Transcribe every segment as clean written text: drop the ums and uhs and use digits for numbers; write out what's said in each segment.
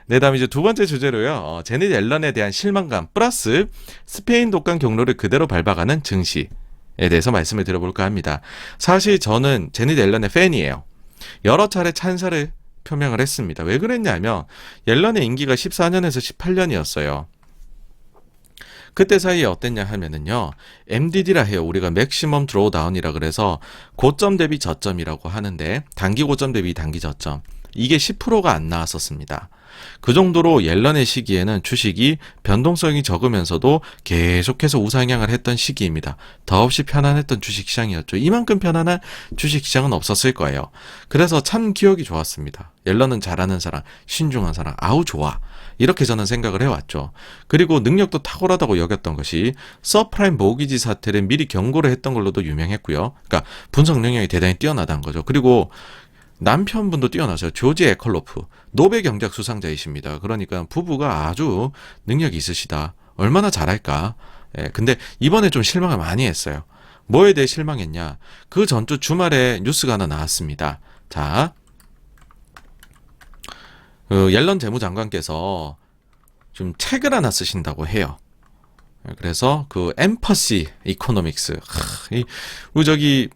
네, 다음 이제 두 번째 주제로요. 제닛 앨런에 대한 실망감 플러스 스페인 독감 경로를 그대로 밟아가는 증시에 대해서 말씀을 드려볼까 합니다. 사실 저는 제닛 앨런의 팬이에요. 여러 차례 찬사를 표명을 했습니다. 왜 그랬냐면 옐런의 임기가 14년에서 18년이었어요. 그때 사이에 어땠냐 하면은요. MDD라 해요. 우리가 맥시멈 드로우다운이라 그래서 고점 대비 저점이라고 하는데 단기 고점 대비 단기 저점. 이게 10%가 안 나왔었습니다. 그 정도로 옐런의 시기에는 주식이 변동성이 적으면서도 계속해서 우상향을 했던 시기입니다. 더없이 편안했던 주식시장이었죠. 이만큼 편안한 주식시장은 없었을 거예요. 그래서 참 기억이 좋았습니다. 옐런은 잘하는 사람, 신중한 사람, 아우 좋아. 이렇게 저는 생각을 해왔죠. 그리고 능력도 탁월하다고 여겼던 것이 서프라임 모기지 사태를 미리 경고를 했던 걸로도 유명했고요. 그러니까 분석 능력이 대단히 뛰어나다는 거죠. 그리고 남편분도 뛰어나세요. 조지 에컬로프 노벨 경제학 수상자이십니다. 그러니까 부부가 아주 능력이 있으시다. 얼마나 잘할까. 근데 이번에 좀 실망을 많이 했어요. 뭐에 대해 실망했냐. 그 전주 주말에 뉴스가 하나 나왔습니다. 자, 옐런 재무장관께서 좀 책을 하나 쓰신다고 해요. 그래서 그 엠퍼시 이코노믹스 우리 저기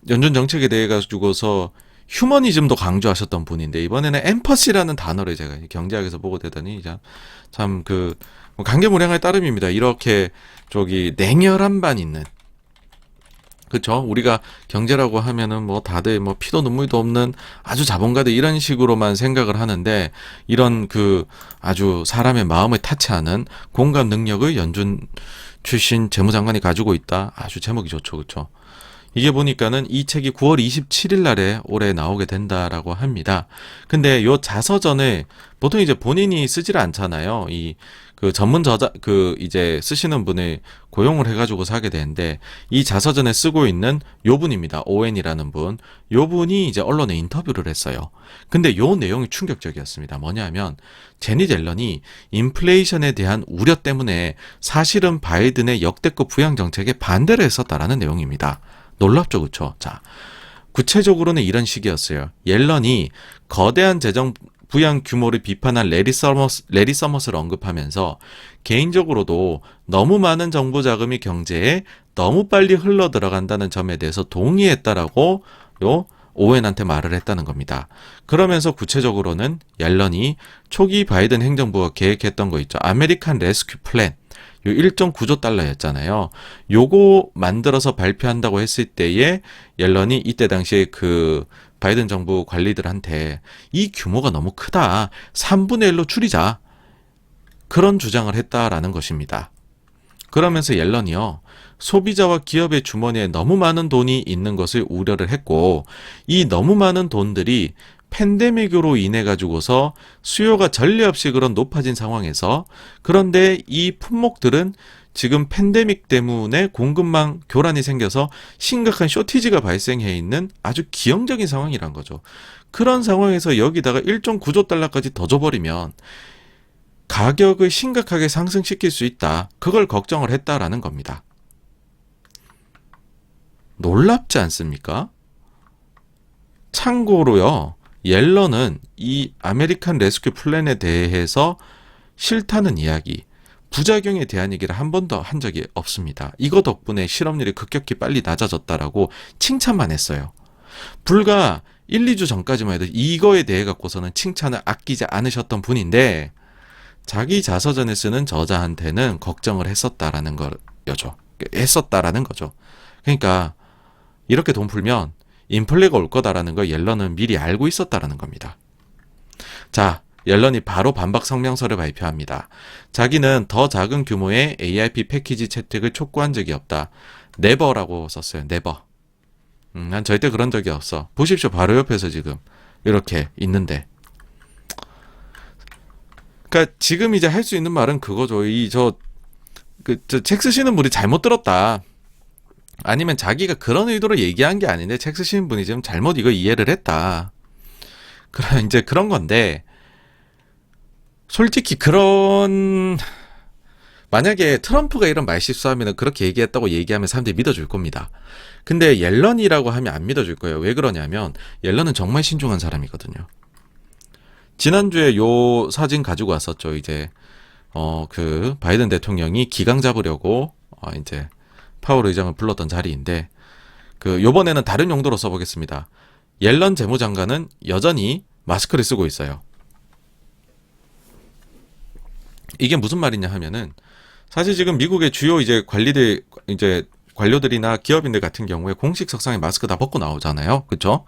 연준 정책에 대해 가지고서 휴머니즘도 강조하셨던 분인데 이번에는 엠퍼시라는 단어를 제가 경제학에서 보고 되더니 참 그 강개무량할 따름입니다. 이렇게 저기 냉혈한 반 있는 그쵸? 우리가 경제라고 하면은 뭐 다들 뭐 피도 눈물도 없는 아주 자본가들 이런 식으로만 생각을 하는데 이런 그 아주 사람의 마음을 타치하는 공감 능력을 연준 출신 재무장관이 가지고 있다. 아주 제목이 좋죠. 그쵸? 이게 보니까는 이 책이 9월 27일 날에 올해 나오게 된다라고 합니다. 근데 요 자서전을 보통 이제 본인이 쓰질 않잖아요. 그 전문 저자, 이제 쓰시는 분을 고용을 해가지고 사게 되는데, 이 자서전에 쓰고 있는 요 분입니다. 오웬이라는 분. 요 분이 이제 언론에 인터뷰를 했어요. 근데 요 내용이 충격적이었습니다. 뭐냐면, 제닛 앨런이 인플레이션에 대한 우려 때문에 사실은 바이든의 역대급 부양정책에 반대를 했었다라는 내용입니다. 놀랍죠, 그쵸? 자, 구체적으로는 이런 식이었어요. 옐런이 거대한 재정 부양 규모를 비판한 레리 서머스를 언급하면서 개인적으로도 너무 많은 정부 자금이 경제에 너무 빨리 흘러 들어간다는 점에 대해서 동의했다라고 오웬한테 말을 했다는 겁니다. 그러면서 구체적으로는 옐런이 초기 바이든 행정부가 계획했던 거 있죠. 아메리칸 레스큐 플랜. 요 1.9조 달러였잖아요. 요거 만들어서 발표한다고 했을 때에 옐런이 이때 당시에 그 바이든 정부 관리들한테 이 규모가 너무 크다. 3분의 1로 줄이자. 그런 주장을 했다라는 것입니다. 그러면서 옐런이요. 소비자와 기업의 주머니에 너무 많은 돈이 있는 것을 우려를 했고 이 너무 많은 돈들이 팬데믹으로 인해 가지고서 수요가 전례 없이 그런 높아진 상황에서 그런데 이 품목들은 지금 팬데믹 때문에 공급망 교란이 생겨서 심각한 쇼티지가 발생해 있는 아주 기형적인 상황이란 거죠. 그런 상황에서 여기다가 1.9조 달러까지 더 줘버리면 가격을 심각하게 상승시킬 수 있다. 그걸 걱정을 했다라는 겁니다. 놀랍지 않습니까? 참고로요. 옐런은 이 아메리칸 레스큐 플랜에 대해서 싫다는 이야기, 부작용에 대한 얘기를 한 번도 한 적이 없습니다. 이거 덕분에 실업률이 급격히 빨리 낮아졌다라고 칭찬만 했어요. 불과 1, 2주 전까지만 해도 이거에 대해 갖고서는 칭찬을 아끼지 않으셨던 분인데 자기 자서전에 쓰는 저자한테는 걱정을 했었다라는 거죠. 그러니까 이렇게 돈 풀면 인플레가 올 거다라는 걸 옐런은 미리 알고 있었다라는 겁니다. 자, 옐런이 바로 반박 성명서를 발표합니다. 자기는 더 작은 규모의 ARP 패키지 채택을 촉구한 적이 없다. never라고 썼어요. never. 난 절대 그런 적이 없어. 보십시오. 바로 옆에서 지금 이렇게 있는데. 그러니까 지금 이제 할 수 있는 말은 그거죠. 책 쓰시는 분이 잘못 들었다. 아니면 자기가 그런 의도로 얘기한 게 아닌데 책 쓰시는 분이 지금 잘못 이거 이해를 했다. 그럼 이제 그런 건데 솔직히 만약에 트럼프가 이런 말실수하면 그렇게 얘기했다고 얘기하면 사람들이 믿어줄 겁니다. 근데 옐런이라고 하면 안 믿어줄 거예요. 왜 그러냐면 옐런은 정말 신중한 사람이거든요. 지난주에 요 사진 가지고 왔었죠. 이제 그 바이든 대통령이 기강 잡으려고 이제 파월 의장을 불렀던 자리인데, 그 요번에는 다른 용도로 써보겠습니다. 옐런 재무장관은 여전히 마스크를 쓰고 있어요. 이게 무슨 말이냐 하면은, 사실 지금 미국의 주요 이제 관료들이나 기업인들 같은 경우에 공식 석상에 마스크 다 벗고 나오잖아요. 그렇죠?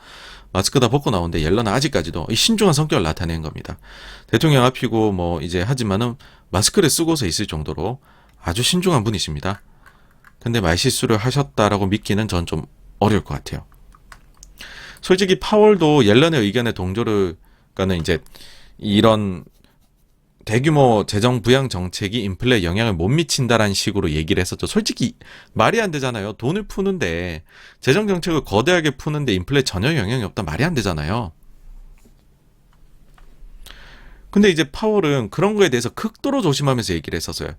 마스크 다 벗고 나오는데 옐런은 아직까지도 이 신중한 성격을 나타낸 겁니다. 대통령 앞이고 뭐 이제 하지만은 마스크를 쓰고서 있을 정도로 아주 신중한 분이십니다. 근데 말실수를 하셨다라고 믿기는 전 좀 어려울 것 같아요. 솔직히 파월도 옐런의 의견에 동조를, 그러니까는 이제 이런 대규모 재정 부양 정책이 인플레에 영향을 못 미친다라는 식으로 얘기를 했었죠. 솔직히 말이 안 되잖아요. 돈을 푸는데, 재정 정책을 거대하게 푸는데 인플레에 전혀 영향이 없다, 말이 안 되잖아요. 근데 이제 파월은 그런 거에 대해서 극도로 조심하면서 얘기를 했었어요.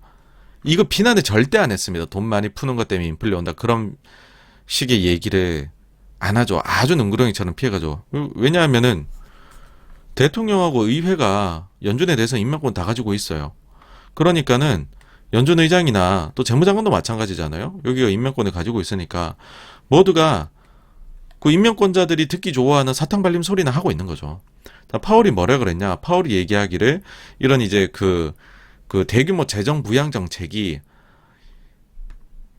이거 비난을 절대 안 했습니다. 돈 많이 푸는 것 때문에 인플레 온다, 그런 식의 얘기를 안 하죠. 아주 능구렁이처럼 피해가죠. 왜냐하면은 대통령하고 의회가 연준에 대해서 임명권 다 가지고 있어요. 그러니까는 연준 의장이나 또 재무장관도 마찬가지잖아요. 여기가 임명권을 가지고 있으니까 모두가 그 임명권자들이 듣기 좋아하는 사탕 발림 소리나 하고 있는 거죠. 파월이 뭐라 그랬냐? 파월이 얘기하기를 이런 이제 그 대규모 재정 부양 정책이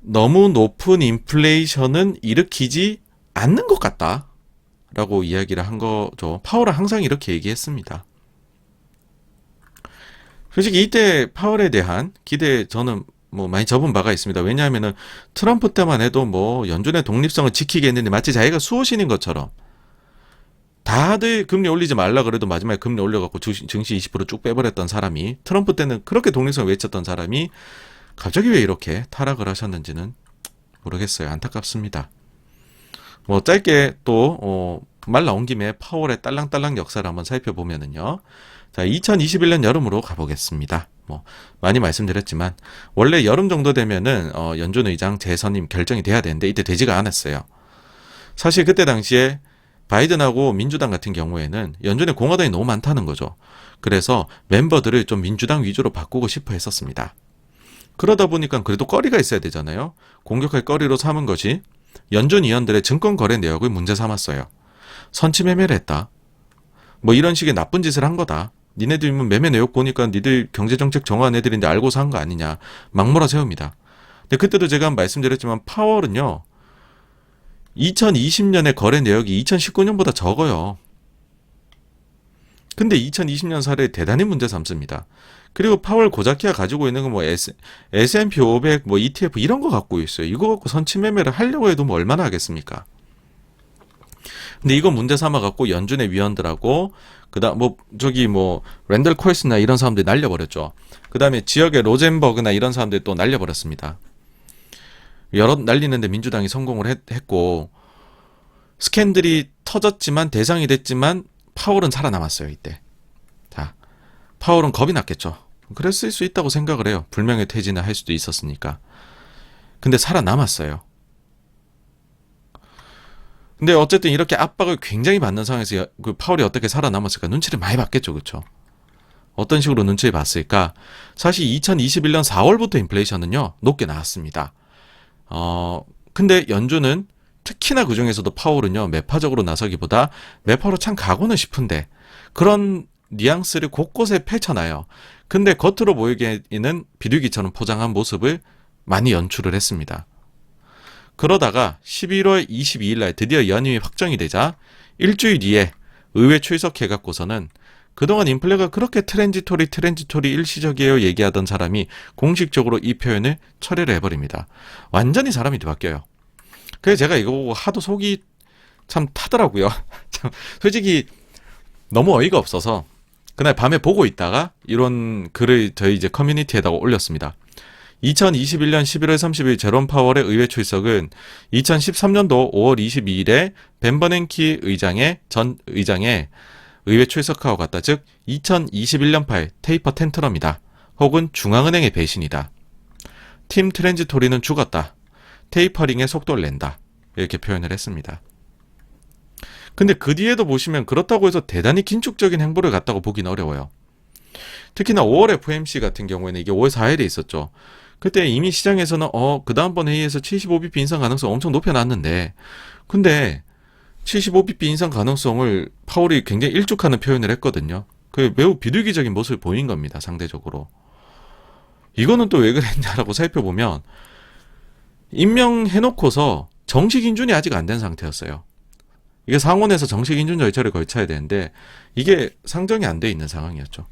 너무 높은 인플레이션은 일으키지 않는 것 같다 라고 이야기를 한 거죠. 파월은 항상 이렇게 얘기했습니다. 솔직히 이때 파월에 대한 기대 저는 뭐 많이 접은 바가 있습니다. 왜냐하면은 트럼프 때만 해도 뭐 연준의 독립성을 지키겠는데 마치 자기가 수호신인 것처럼 다들 금리 올리지 말라 그래도 마지막에 금리 올려갖고 증시 20% 쭉 빼버렸던 사람이, 트럼프 때는 그렇게 독립성을 외쳤던 사람이 갑자기 왜 이렇게 타락을 하셨는지는 모르겠어요. 안타깝습니다. 뭐 짧게 또 말 나온 김에 파월의 딸랑딸랑 역사를 한번 살펴보면은요. 자, 2021년 여름으로 가보겠습니다. 뭐 많이 말씀드렸지만 원래 여름 정도 되면은 연준 의장 재선임 결정이 돼야 되는데 이때 되지가 않았어요. 사실 그때 당시에 바이든하고 민주당 같은 경우에는 연준에 공화당이 너무 많다는 거죠. 그래서 멤버들을 좀 민주당 위주로 바꾸고 싶어 했었습니다. 그러다 보니까 그래도 거리가 있어야 되잖아요. 공격할 거리로 삼은 것이 연준 위원들의 증권 거래 내역을 문제 삼았어요. 선취매매를 했다, 뭐 이런 식의 나쁜 짓을 한 거다, 니네들 매매 내역 보니까 니들 경제정책 정한 애들인데 알고서 한 거 아니냐, 막 몰아세웁니다. 근데 그때도 제가 말씀드렸지만 파월은요 2020년에 거래 내역이 2019년보다 적어요. 근데 2020년 사례 대단히 문제 삼습니다. 그리고 파월 고자키가 가지고 있는 건 뭐 S&P 500 뭐 ETF 이런 거 갖고 있어요. 이거 갖고 선취매매를 하려고 해도 뭐 얼마나 하겠습니까? 근데 이거 문제 삼아 갖고 연준의 위원들하고 그다음 뭐 랜덜 콜스나 이런 사람들이 날려버렸죠. 그다음에 지역의 로젠버그나 이런 사람들이 또 날려버렸습니다. 여러 날리는데 민주당이 성공을 했고 스캔들이 터졌지만 대상이 됐지만 파월은 살아남았어요. 이때. 자, 파월은 겁이 났겠죠. 그랬을 수 있다고 생각을 해요. 불명예 퇴진을 할 수도 있었으니까. 근데 살아남았어요. 근데 어쨌든 이렇게 압박을 굉장히 받는 상황에서 그 파월이 어떻게 살아남았을까? 눈치를 많이 봤겠죠. 그렇죠? 어떤 식으로 눈치를 봤을까? 사실 2021년 4월부터 인플레이션은요 높게 나왔습니다. 근데 연준은 특히나 그 중에서도 파월은요 매파적으로 나서기보다 매파로 참 가고는 싶은데 그런 뉘앙스를 곳곳에 펼쳐놔요. 근데 겉으로 보이기에는 비둘기처럼 포장한 모습을 많이 연출을 했습니다. 그러다가 11월 22일 날 드디어 연임이 확정이 되자 일주일 뒤에 의회 출석해갖고서는 그동안 인플레가 그렇게 트랜지토리 일시적이에요 얘기하던 사람이 공식적으로 이 표현을 철회를 해버립니다. 완전히 사람이 바뀌어요. 그래서 제가 이거 보고 하도 속이 참 타더라고요. 솔직히 너무 어이가 없어서 그날 밤에 보고 있다가 이런 글을 저희 이제 커뮤니티에다가 올렸습니다. 2021년 11월 30일 제롬 파월의 의회 출석은 2013년도 5월 22일에 벤 버냉키 전 의장의 의회 출석하고 같다. 즉 2021년 8 테이퍼 텐트럼이다. 혹은 중앙은행의 배신이다. 팀 트랜지토리는 죽었다. 테이퍼링의 속도를 낸다. 이렇게 표현을 했습니다. 근데 그 뒤에도 보시면 그렇다고 해서 대단히 긴축적인 행보를 갖다고 보긴 어려워요. 특히나 5월 FOMC 같은 경우에는 이게 5월 4일에 있었죠. 그때 이미 시장에서는 그 다음번 회의에서 75bp 인상 가능성 엄청 높여놨는데, 근데 75bp 인상 가능성을 파월이 굉장히 일축하는 표현을 했거든요. 그 매우 비둘기적인 모습을 보인 겁니다. 상대적으로. 이거는 또 왜 그랬냐라고 살펴보면 임명해놓고서 정식 인준이 아직 안 된 상태였어요. 이게 상원에서 정식 인준 절차를 거쳐야 되는데 이게 상정이 안 돼 있는 상황이었죠.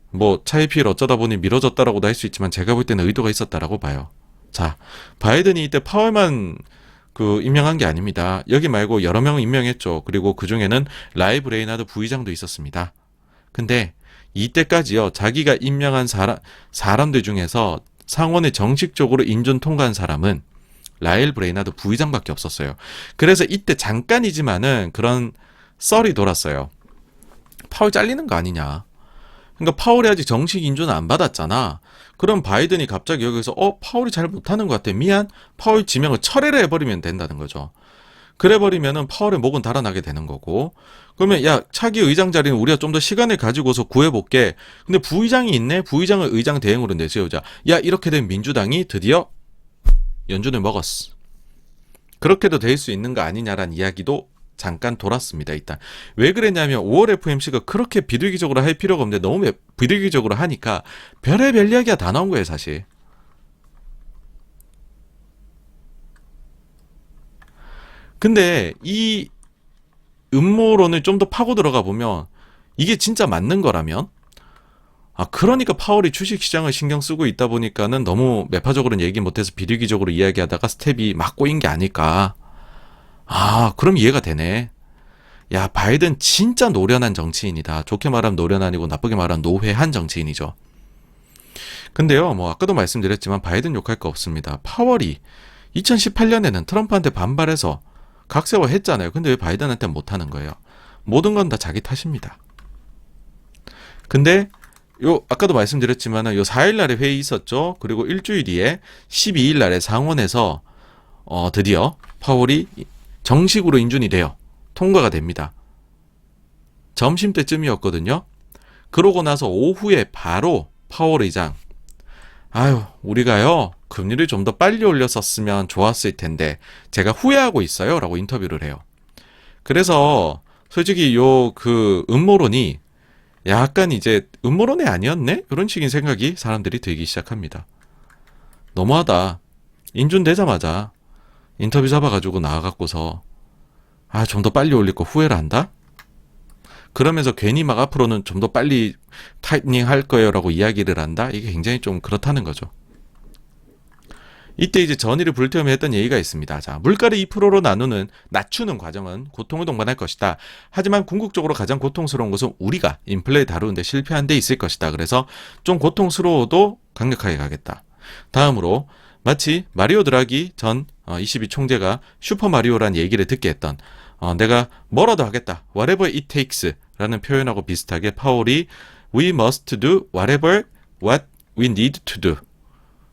뭐 차이피를 어쩌다 보니 미뤄졌다라고도 할 수 있지만 제가 볼 때는 의도가 있었다라고 봐요. 자, 바이든이 이때 파월만 임명한 게 아닙니다. 여기 말고 여러 명을 임명했죠. 그리고 그 중에는 라이 브레이나드 부의장도 있었습니다. 근데 이때까지요, 자기가 임명한 사람들 중에서 상원에 정식적으로 인준 통과한 사람은 라일 브레이나드 부의장밖에 없었어요. 그래서 이때 잠깐이지만은 그런 썰이 돌았어요. 파월 잘리는 거 아니냐. 그러니까 파월이 아직 정식 인준을 안 받았잖아. 그럼 바이든이 갑자기 여기서 파월이 잘 못하는 것 같아. 미안. 파월 지명을 철회를 해버리면 된다는 거죠. 그래버리면은 파월의 목은 달아나게 되는 거고, 그러면 야, 차기 의장 자리는 우리가 좀 더 시간을 가지고서 구해볼게. 근데 부의장이 있네. 부의장을 의장 대행으로 내세우자. 야, 이렇게 된 민주당이 드디어 연준을 먹었어. 그렇게도 될 수 있는 거 아니냐라는 이야기도 잠깐 돌았습니다. 일단 왜 그랬냐면 5월 FOMC가 그렇게 비둘기적으로 할 필요가 없는데 너무 비둘기적으로 하니까 별의별 이야기가 다 나온 거예요, 사실. 근데 이 음모론을 좀 더 파고 들어가 보면 이게 진짜 맞는 거라면, 그러니까 파월이 주식시장을 신경 쓰고 있다 보니까는 너무 매파적으로는 얘기 못해서 비둘기적으로 이야기하다가 스텝이 막 꼬인 게 아닐까. 그럼 이해가 되네. 야, 바이든 진짜 노련한 정치인이다. 좋게 말하면 노련한이고 나쁘게 말하면 노회한 정치인이죠. 근데요, 뭐 아까도 말씀드렸지만 바이든 욕할 거 없습니다. 파월이 2018년에는 트럼프한테 반발해서 각세화 했잖아요. 근데 왜 바이든한테 못하는 거예요? 모든 건 다 자기 탓입니다. 근데 아까도 말씀드렸지만 요 4일날에 회의 있었죠. 그리고 일주일 뒤에 12일날에 상원에서 드디어 파월이 정식으로 인준이 돼요. 통과가 됩니다. 점심때쯤이었거든요. 그러고 나서 오후에 바로 파월 의장, 우리가요 금리를 좀 더 빨리 올렸었으면 좋았을 텐데 제가 후회하고 있어요 라고 인터뷰를 해요. 그래서 솔직히 음모론이 약간 이제 음모론이 아니었네? 이런 식인 생각이 사람들이 들기 시작합니다. 너무하다. 인준되자마자 인터뷰 잡아가지고 나와갖고서 좀 더 빨리 올릴 거 후회를 한다? 그러면서 괜히 막 앞으로는 좀 더 빨리 타이트닝 할 거예요 라고 이야기를 한다? 이게 굉장히 좀 그렇다는 거죠. 이때 이제 전의를 불태우며 했던 얘기가 있습니다. 자, 물가를 2%로 낮추는 과정은 고통을 동반할 것이다. 하지만 궁극적으로 가장 고통스러운 것은 우리가 인플레 다루는데 실패한 데 있을 것이다. 그래서 좀 고통스러워도 강력하게 가겠다. 다음으로 마치 마리오 드라기 전 ECB 총재가 슈퍼마리오란 얘기를 듣게 했던 내가 뭐라도 하겠다. whatever it takes 라는 표현하고 비슷하게 파월이 we must do whatever what we need to do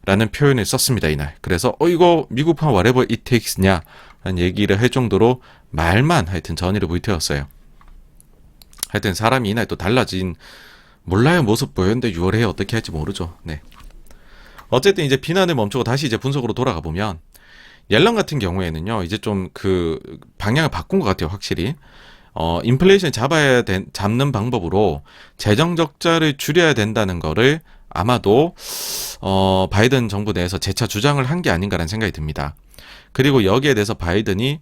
라는 표현을 썼습니다, 이날. 그래서 이거 미국판 whatever it takes냐 라는 얘기를 할 정도로 말만 하여튼 전의를 불태웠어요. 하여튼 사람이 이날 또 달라진 몰라요 모습 보였는데 6월에 어떻게 할지 모르죠. 네. 어쨌든 이제 비난을 멈추고 다시 이제 분석으로 돌아가 보면 옐런 같은 경우에는요, 이제 좀 방향을 바꾼 것 같아요, 확실히. 인플레이션 잡는 방법으로 재정 적자를 줄여야 된다는 거를 아마도 바이든 정부 내에서 재차 주장을 한 게 아닌가라는 생각이 듭니다. 그리고 여기에 대해서 바이든이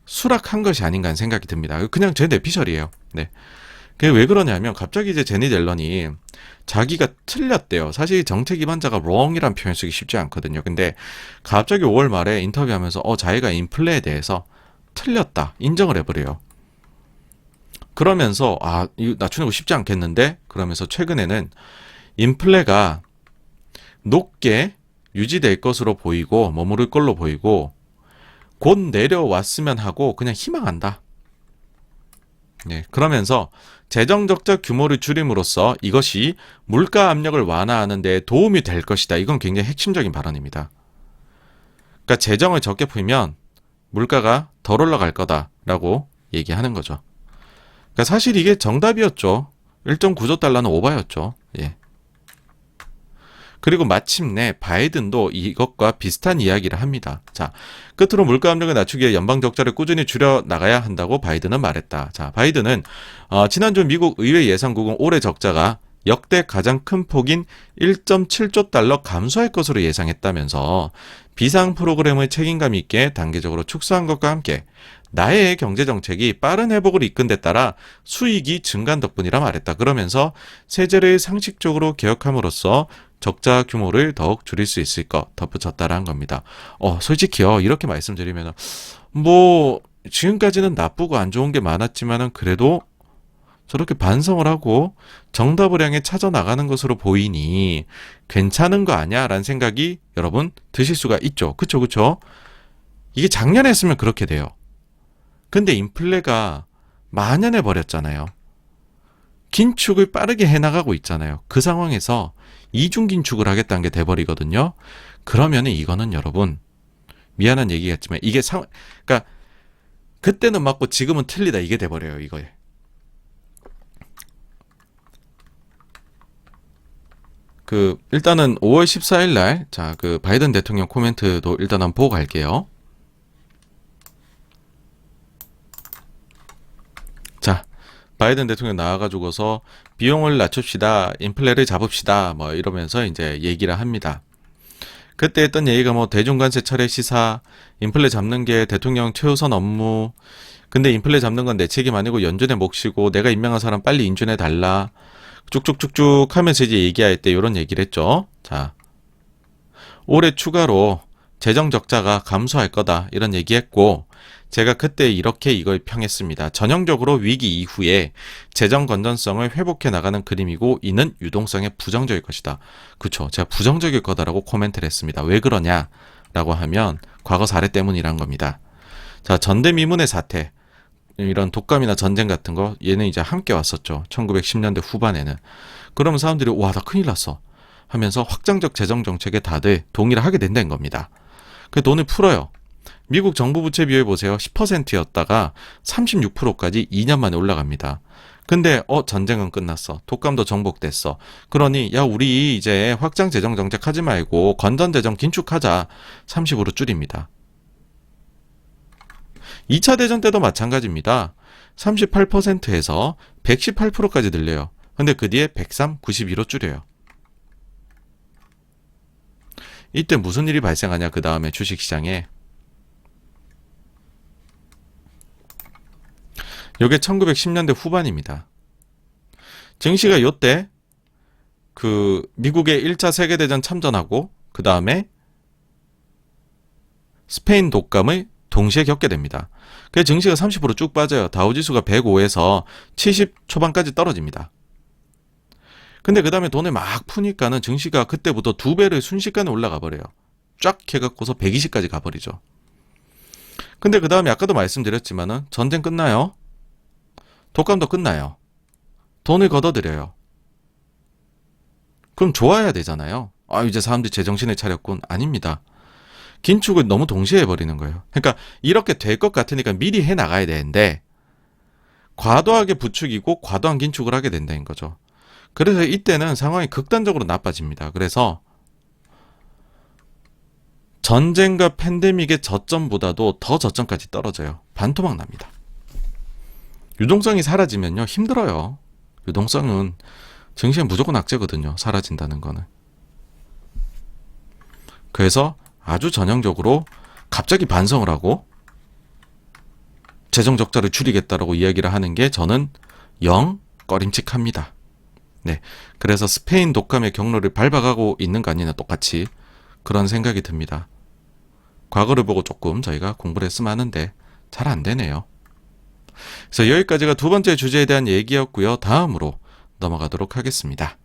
수락한 것이 아닌가 하는 생각이 듭니다. 그냥 제 내피셜이에요. 네. 그게 왜 그러냐면 갑자기 이제 제니 옐런이 자기가 틀렸대요. 사실 정책 기반자가 wrong이란 표현 쓰기 쉽지 않거든요. 근데 갑자기 5월 말에 인터뷰하면서 자기가 인플레에 대해서 틀렸다 인정을 해버려요. 그러면서 이거 낮추는 거 쉽지 않겠는데? 그러면서 최근에는 인플레가 높게 유지될 것으로 보이고 머무를 걸로 보이고 곧 내려왔으면 하고 그냥 희망한다. 네, 그러면서 재정 적자 규모를 줄임으로써 이것이 물가 압력을 완화하는 데 도움이 될 것이다. 이건 굉장히 핵심적인 발언입니다. 그러니까 재정을 적게 풀면 물가가 덜 올라갈 거다. 라고 얘기하는 거죠. 그러니까 사실 이게 정답이었죠. 1.9조 달러는 오바였죠. 예. 그리고 마침내 바이든도 이것과 비슷한 이야기를 합니다. 자, 끝으로 물가 압력을 낮추기 위해 연방 적자를 꾸준히 줄여 나가야 한다고 바이든은 말했다. 자, 바이든은 지난주 미국 의회 예산국은 올해 적자가 역대 가장 큰 폭인 1.7조 달러 감소할 것으로 예상했다면서 비상 프로그램을 책임감 있게 단계적으로 축소한 것과 함께 나의 경제정책이 빠른 회복을 이끈 데 따라 수익이 증가한 덕분이라 말했다. 그러면서 세제를 상식적으로 개혁함으로써 적자 규모를 더욱 줄일 수 있을 것 덧붙였다라는 겁니다. 솔직히요, 이렇게 말씀드리면 지금까지는 나쁘고 안 좋은 게 많았지만은 그래도 저렇게 반성을 하고 정답을 향해 찾아 나가는 것으로 보이니 괜찮은 거 아니야? 라는 생각이 여러분 드실 수가 있죠. 그쵸? 이게 작년에 했으면 그렇게 돼요. 근데 인플레가 만연해 버렸잖아요. 긴축을 빠르게 해나가고 있잖아요. 그 상황에서 이중 긴축을 하겠다는 게 돼버리거든요. 그러면은 이거는 여러분 미안한 얘기겠지만 이게 그러니까 그때는 맞고 지금은 틀리다 이게 돼버려요. 이거에. 일단은 5월 14일 날, 바이든 대통령 코멘트도 일단 한번 보고 갈게요. 자, 바이든 대통령 나와가지고서 비용을 낮춥시다, 인플레를 잡읍시다, 이러면서 이제 얘기를 합니다. 그때 했던 얘기가 대중관세 철회 시사, 인플레 잡는 게 대통령 최우선 업무, 근데 인플레 잡는 건 내 책임 아니고 연준의 몫이고 내가 임명한 사람 빨리 인준해 달라. 쭉쭉쭉쭉 하면서 이제 얘기할 때 이런 얘기를 했죠. 자, 올해 추가로 재정 적자가 감소할 거다 이런 얘기했고 제가 그때 이렇게 이걸 평했습니다. 전형적으로 위기 이후에 재정 건전성을 회복해 나가는 그림이고 이는 유동성에 부정적일 것이다. 그쵸? 제가 부정적일 거다라고 코멘트를 했습니다. 왜 그러냐라고 하면 과거 사례 때문이란 겁니다. 자, 전대미문의 사태, 이런 독감이나 전쟁 같은 거 얘는 이제 함께 왔었죠. 1910년대 후반에는. 그러면 사람들이 와, 나 큰일 났어 하면서 확장적 재정 정책에 다들 동의를 하게 된다는 겁니다. 그 돈을 풀어요. 미국 정부 부채 비율 보세요. 10%였다가 36%까지 2년 만에 올라갑니다. 근데 전쟁은 끝났어. 독감도 정복됐어. 그러니 야, 우리 이제 확장 재정 정책 하지 말고 건전 재정 긴축하자. 30으로 줄입니다. 2차 대전 때도 마찬가지입니다. 38%에서 118%까지 늘려요. 근데 그 뒤에 103, 92로 줄여요. 이때 무슨 일이 발생하냐, 그 다음에 주식시장에. 요게 1910년대 후반입니다. 증시가 요때 미국의 1차 세계대전 참전하고 그 다음에 스페인 독감을 동시에 겪게 됩니다. 그래서 증시가 30% 쭉 빠져요. 다우지수가 105에서 70 초반까지 떨어집니다. 근데 그 다음에 돈을 막 푸니까는 증시가 그때부터 2배를 순식간에 올라가 버려요. 쫙 해갖고서 120까지 가버리죠. 근데 그 다음에 아까도 말씀드렸지만은 전쟁 끝나요. 독감도 끝나요. 돈을 걷어들여요. 그럼 좋아야 되잖아요. 이제 사람들이 제정신을 차렸군. 아닙니다. 긴축을 너무 동시에 해버리는 거예요. 그러니까 이렇게 될 것 같으니까 미리 해나가야 되는데 과도하게 부추기고 과도한 긴축을 하게 된다는 거죠. 그래서 이때는 상황이 극단적으로 나빠집니다. 그래서 전쟁과 팬데믹의 저점보다도 더 저점까지 떨어져요. 반토막 납니다. 유동성이 사라지면요, 힘들어요. 유동성은 증시에 무조건 악재거든요. 사라진다는 거는. 그래서 아주 전형적으로 갑자기 반성을 하고 재정 적자를 줄이겠다라고 이야기를 하는 게 저는 영 꺼림칙합니다. 네, 그래서 스페인 독감의 경로를 밟아가고 있는 거 아니냐, 똑같이 그런 생각이 듭니다. 과거를 보고 조금 저희가 공부를 했으면 하는데 잘 안 되네요. 그래서 여기까지가 두 번째 주제에 대한 얘기였고요. 다음으로 넘어가도록 하겠습니다.